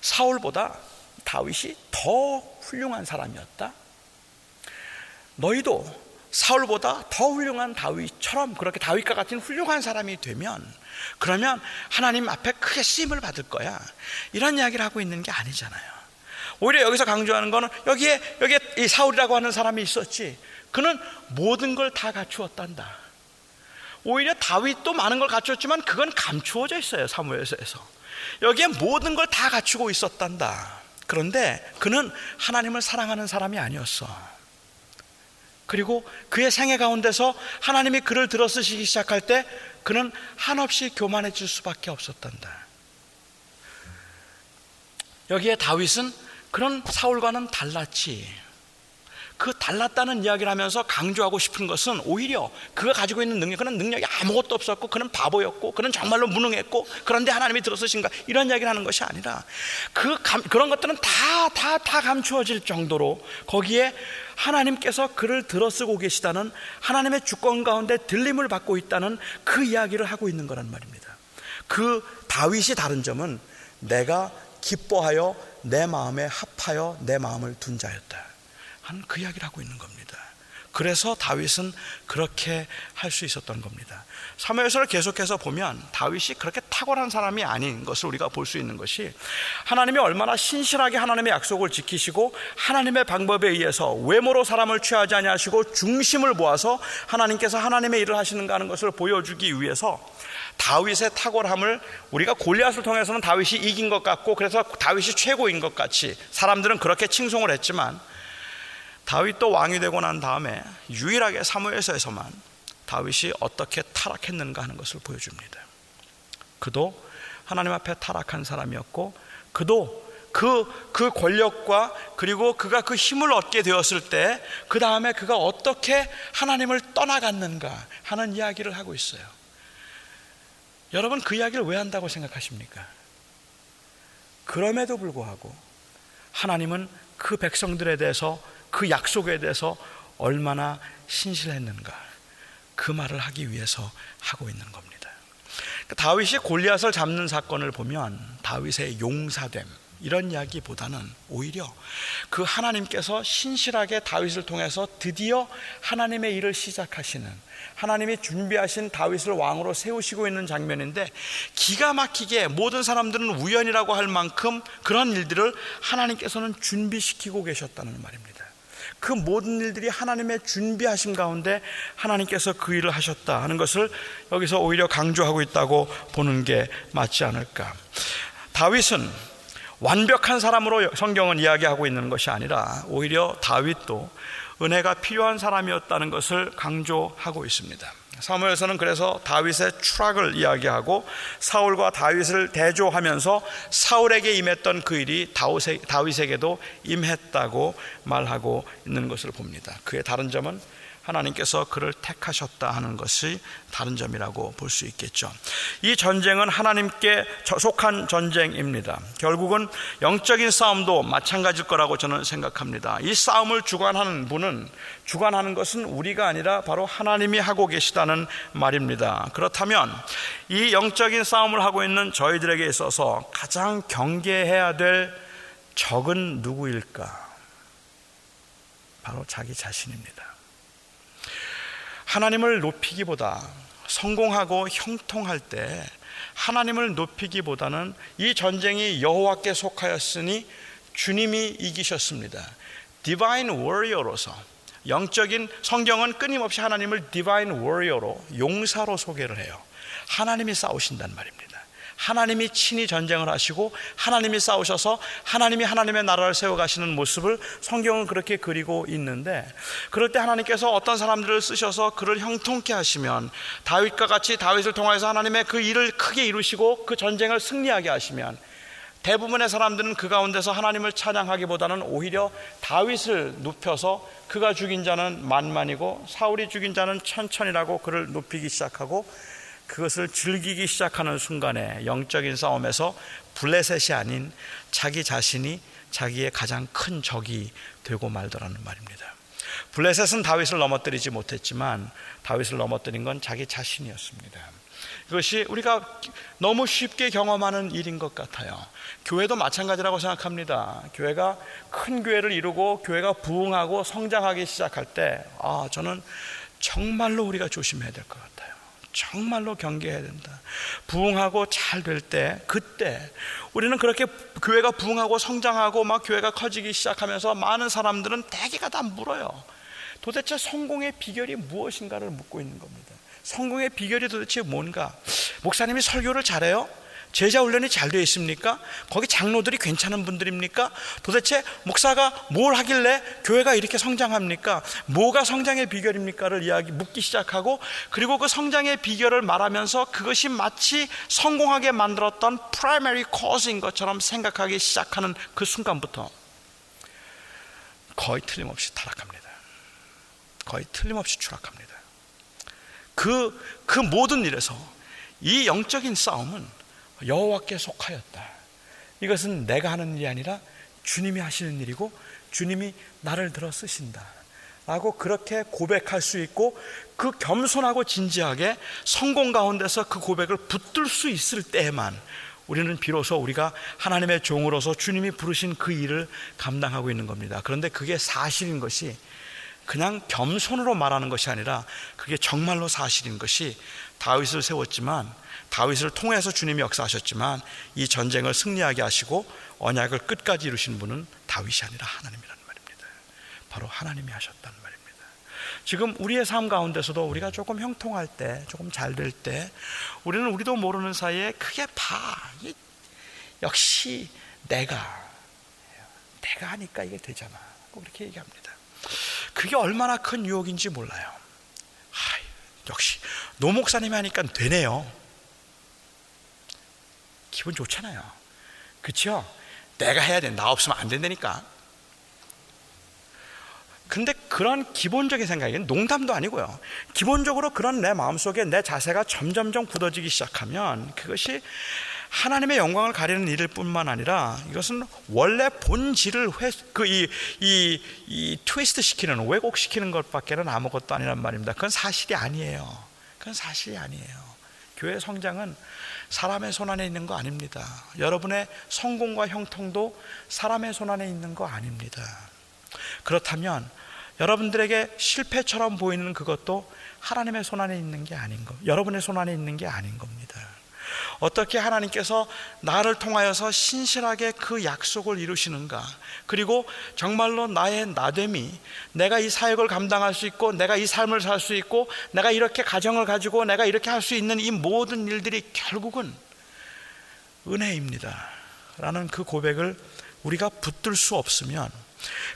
사울보다 다윗이 더 훌륭한 사람이었다. 너희도 사울보다 더 훌륭한 다윗처럼, 그렇게 다윗과 같은 훌륭한 사람이 되면, 그러면 하나님 앞에 크게 쓰임을 받을 거야. 이런 이야기를 하고 있는 게 아니잖아요. 오히려 여기서 강조하는 거는, 여기에 이 사울이라고 하는 사람이 있었지, 그는 모든 걸 다 갖추었단다. 오히려 다윗도 많은 걸 갖췄지만 그건 감추어져 있어요. 사무엘서에서 여기에 모든 걸 다 갖추고 있었단다. 그런데 그는 하나님을 사랑하는 사람이 아니었어. 그리고 그의 생애 가운데서 하나님이 그를 들어쓰시기 시작할 때 그는 한없이 교만해질 수밖에 없었단다. 여기에 다윗은 그런 사울과는 달랐지. 그 달랐다는 이야기를 하면서 강조하고 싶은 것은, 오히려 그가 가지고 있는 능력, 그는 능력이 아무것도 없었고 그는 바보였고 그는 정말로 무능했고, 그런데 하나님이 들어서신가, 이런 이야기를 하는 것이 아니라 그런 것들은 다 감추어질 정도로 거기에 하나님께서 그를 들어쓰고 계시다는, 하나님의 주권 가운데 들림을 받고 있다는 그 이야기를 하고 있는 거란 말입니다. 그 다윗이 다른 점은 내가 기뻐하여 내 마음에 합하여 내 마음을 둔 자였다 하는 그 이야기를 하고 있는 겁니다. 그래서 다윗은 그렇게 할 수 있었던 겁니다. 사무엘서를 계속해서 보면 다윗이 그렇게 탁월한 사람이 아닌 것을 우리가 볼 수 있는 것이, 하나님이 얼마나 신실하게 하나님의 약속을 지키시고 하나님의 방법에 의해서 외모로 사람을 취하지 아니하시고 중심을 모아서 하나님께서 하나님의 일을 하시는가 하는 것을 보여주기 위해서 다윗의 탁월함을, 우리가 골리앗을 통해서는 다윗이 이긴 것 같고 그래서 다윗이 최고인 것 같이 사람들은 그렇게 칭송을 했지만, 다윗도 왕이 되고 난 다음에 유일하게 사무엘서에서만 다윗이 어떻게 타락했는가 하는 것을 보여줍니다. 그도 하나님 앞에 타락한 사람이었고, 그도 그 권력과 그리고 그가 그 힘을 얻게 되었을 때 그 다음에 그가 어떻게 하나님을 떠나갔는가 하는 이야기를 하고 있어요. 여러분, 그 이야기를 왜 한다고 생각하십니까? 그럼에도 불구하고 하나님은 그 백성들에 대해서, 그 약속에 대해서 얼마나 신실했는가, 그 말을 하기 위해서 하고 있는 겁니다. 다윗이 골리앗을 잡는 사건을 보면 다윗의 용사됨, 이런 이야기보다는 오히려 그 하나님께서 신실하게 다윗을 통해서 드디어 하나님의 일을 시작하시는, 하나님이 준비하신 다윗을 왕으로 세우시고 있는 장면인데, 기가 막히게 모든 사람들은 우연이라고 할 만큼 그런 일들을 하나님께서는 준비시키고 계셨다는 말입니다. 그 모든 일들이 하나님의 준비하심 가운데 하나님께서 그 일을 하셨다 하는 것을 여기서 오히려 강조하고 있다고 보는 게 맞지 않을까. 다윗은 완벽한 사람으로 성경은 이야기하고 있는 것이 아니라 오히려 다윗도 은혜가 필요한 사람이었다는 것을 강조하고 있습니다. 사무엘서는 그래서 다윗의 추락을 이야기하고 사울과 다윗을 대조하면서 사울에게 임했던 그 일이 다윗에게도 임했다고 말하고 있는 것을 봅니다. 그의 다른 점은 하나님께서 그를 택하셨다 하는 것이 다른 점이라고 볼 수 있겠죠. 이 전쟁은 하나님께 속한 전쟁입니다. 결국은 영적인 싸움도 마찬가지일 거라고 저는 생각합니다. 이 싸움을 주관하는 것은 우리가 아니라 바로 하나님이 하고 계시다는 말입니다. 그렇다면 이 영적인 싸움을 하고 있는 저희들에게 있어서 가장 경계해야 될 적은 누구일까? 바로 자기 자신입니다. 하나님을 높이기보다, 성공하고 형통할 때 하나님을 높이기보다는 이 전쟁이 여호와께 속하였으니 주님이 이기셨습니다. 디바인 워리어로서, 영적인 성경은 끊임없이 하나님을 디바인 워리어로, 용사로 소개를 해요. 하나님이 싸우신단 말입니다. 하나님이 친히 전쟁을 하시고 하나님이 싸우셔서 하나님이 하나님의 나라를 세워가시는 모습을 성경은 그렇게 그리고 있는데, 그럴 때 하나님께서 어떤 사람들을 쓰셔서 그를 형통케 하시면, 다윗과 같이 다윗을 통해서 하나님의 그 일을 크게 이루시고 그 전쟁을 승리하게 하시면, 대부분의 사람들은 그 가운데서 하나님을 찬양하기보다는 오히려 다윗을 눕혀서 그가 죽인 자는 만만이고 사울이 죽인 자는 천천이라고 그를 높이기 시작하고, 그것을 즐기기 시작하는 순간에 영적인 싸움에서 블레셋이 아닌 자기 자신이 자기의 가장 큰 적이 되고 말더라는 말입니다. 블레셋은 다윗을 넘어뜨리지 못했지만 다윗을 넘어뜨린 건 자기 자신이었습니다. 이것이 우리가 너무 쉽게 경험하는 일인 것 같아요. 교회도 마찬가지라고 생각합니다. 교회가 큰 교회를 이루고 교회가 부흥하고 성장하기 시작할 때 저는 정말로 우리가 조심해야 될 것 같아요. 정말로 경계해야 된다. 부흥하고 잘 될 때, 그때 우리는 그렇게 교회가 부흥하고 성장하고 막 교회가 커지기 시작하면서 많은 사람들은 대개가 다 물어요. 도대체 성공의 비결이 무엇인가를 묻고 있는 겁니다. 성공의 비결이 도대체 뭔가? 목사님이 설교를 잘해요? 제자 훈련이 잘 되어 있습니까? 거기 장로들이 괜찮은 분들입니까? 도대체 목사가 뭘 하길래 교회가 이렇게 성장합니까? 뭐가 성장의 비결입니까를 묻기 시작하고, 그리고 그 성장의 비결을 말하면서 그것이 마치 성공하게 만들었던 프라이머리 코즈인 것처럼 생각하기 시작하는 그 순간부터 거의 틀림없이 타락합니다. 거의 틀림없이 추락합니다. 그 모든 일에서 이 영적인 싸움은 여호와께 속하였다. 이것은 내가 하는 일이 아니라 주님이 하시는 일이고 주님이 나를 들어 쓰신다. 라고 그렇게 고백할 수 있고, 그 겸손하고 진지하게 성공 가운데서 그 고백을 붙들 수 있을 때에만 우리는 비로소 우리가 하나님의 종으로서 주님이 부르신 그 일을 감당하고 있는 겁니다. 그런데 그게 사실인 것이 그냥 겸손으로 말하는 것이 아니라 그게 정말로 사실인 것이, 다윗을 세웠지만, 다윗을 통해서 주님이 역사하셨지만 이 전쟁을 승리하게 하시고 언약을 끝까지 이루신 분은 다윗이 아니라 하나님이라는 말입니다. 바로 하나님이 하셨다는 말입니다. 지금 우리의 삶 가운데서도 우리가 조금 형통할 때, 조금 잘 될 때, 우리는 우리도 모르는 사이에 크게 역시 내가 하니까 이게 되잖아, 그렇게 얘기합니다. 그게 얼마나 큰 유혹인지 몰라요. 역시 노 목사님이 하니까 되네요. 기분 좋잖아요. 그렇죠? 내가 해야 돼, 나 없으면 안 된다니까. 근데 그런 기본적인 생각이 농담도 아니고요, 기본적으로 그런 내 마음속에 내 자세가 점점점 굳어지기 시작하면 그것이 하나님의 영광을 가리는 일일 뿐만 아니라 이것은 원래 본질을 트위스트 시키는, 왜곡시키는 것밖에는 아무것도 아니란 말입니다. 그건 사실이 아니에요. 그건 사실이 아니에요. 교회 성장은 사람의 손 안에 있는 거 아닙니다. 여러분의 성공과 형통도 사람의 손 안에 있는 거 아닙니다. 그렇다면 여러분들에게 실패처럼 보이는 그것도 하나님의 손 안에 있는 게 아닌 거, 여러분의 손 안에 있는 게 아닌 겁니다. 어떻게 하나님께서 나를 통하여서 신실하게 그 약속을 이루시는가, 그리고 정말로 나의 나됨이, 내가 이 사역을 감당할 수 있고, 내가 이 삶을 살 수 있고, 내가 이렇게 가정을 가지고 내가 이렇게 할 수 있는 이 모든 일들이 결국은 은혜입니다 라는 그 고백을 우리가 붙들 수 없으면,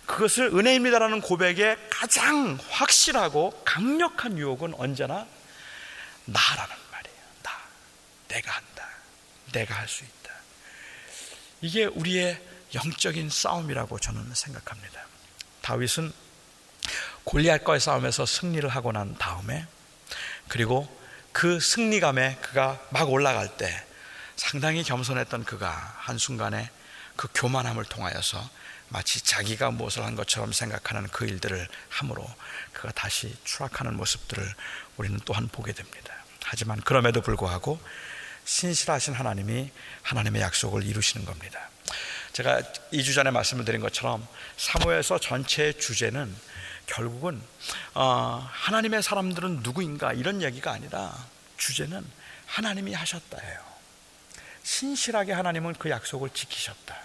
그것을 은혜입니다라는 고백의 가장 확실하고 강력한 유혹은 언제나 나라는 말이에요. 내가 한다, 내가 할 수 있다. 이게 우리의 영적인 싸움이라고 저는 생각합니다. 다윗은 골리앗과의 싸움에서 승리를 하고 난 다음에, 그리고 그 승리감에 그가 막 올라갈 때 상당히 겸손했던 그가 한순간에 그 교만함을 통하여서 마치 자기가 무엇을 한 것처럼 생각하는 그 일들을 함으로 그가 다시 추락하는 모습들을 우리는 또한 보게 됩니다. 하지만 그럼에도 불구하고 신실하신 하나님이 하나님의 약속을 이루시는 겁니다. 제가 2주 전에 말씀을 드린 것처럼 사무엘서 전체의 주제는 결국은 하나님의 사람들은 누구인가 이런 얘기가 아니라, 주제는 하나님이 하셨다예요. 신실하게 하나님은 그 약속을 지키셨다.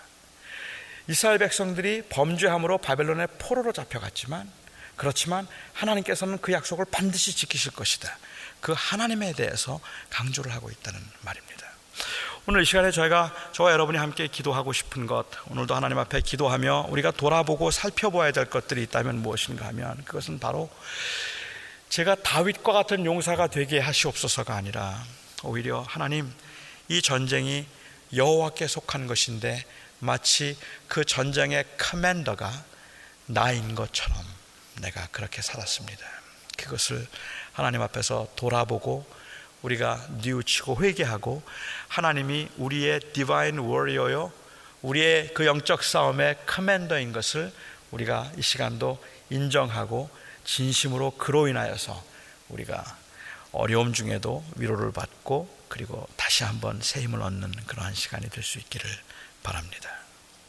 이스라엘 백성들이 범죄함으로 바벨론의 포로로 잡혀갔지만, 그렇지만 하나님께서는 그 약속을 반드시 지키실 것이다. 그 하나님에 대해서 강조를 하고 있다는 말입니다. 오늘 이 시간에 저와 여러분이 함께 기도하고 싶은 것, 오늘도 하나님 앞에 기도하며 우리가 돌아보고 살펴봐야 될 것들이 있다면 무엇인가 하면, 그것은 바로 제가 다윗과 같은 용사가 되게 하시옵소서가 아니라, 오히려 하나님, 이 전쟁이 여호와께 속한 것인데 마치 그 전쟁의 커맨더가 나인 것처럼 내가 그렇게 살았습니다. 그것을 하나님 앞에서 돌아보고 우리가 뉘우치고 회개하고, 하나님이 우리의 디바인 워리어요, 우리의 그 영적 싸움의 커맨더인 것을 우리가 이 시간도 인정하고 진심으로 그로 인하여서 우리가 어려움 중에도 위로를 받고, 그리고 다시 한번 새 힘을 얻는 그러한 시간이 될 수 있기를 바랍니다.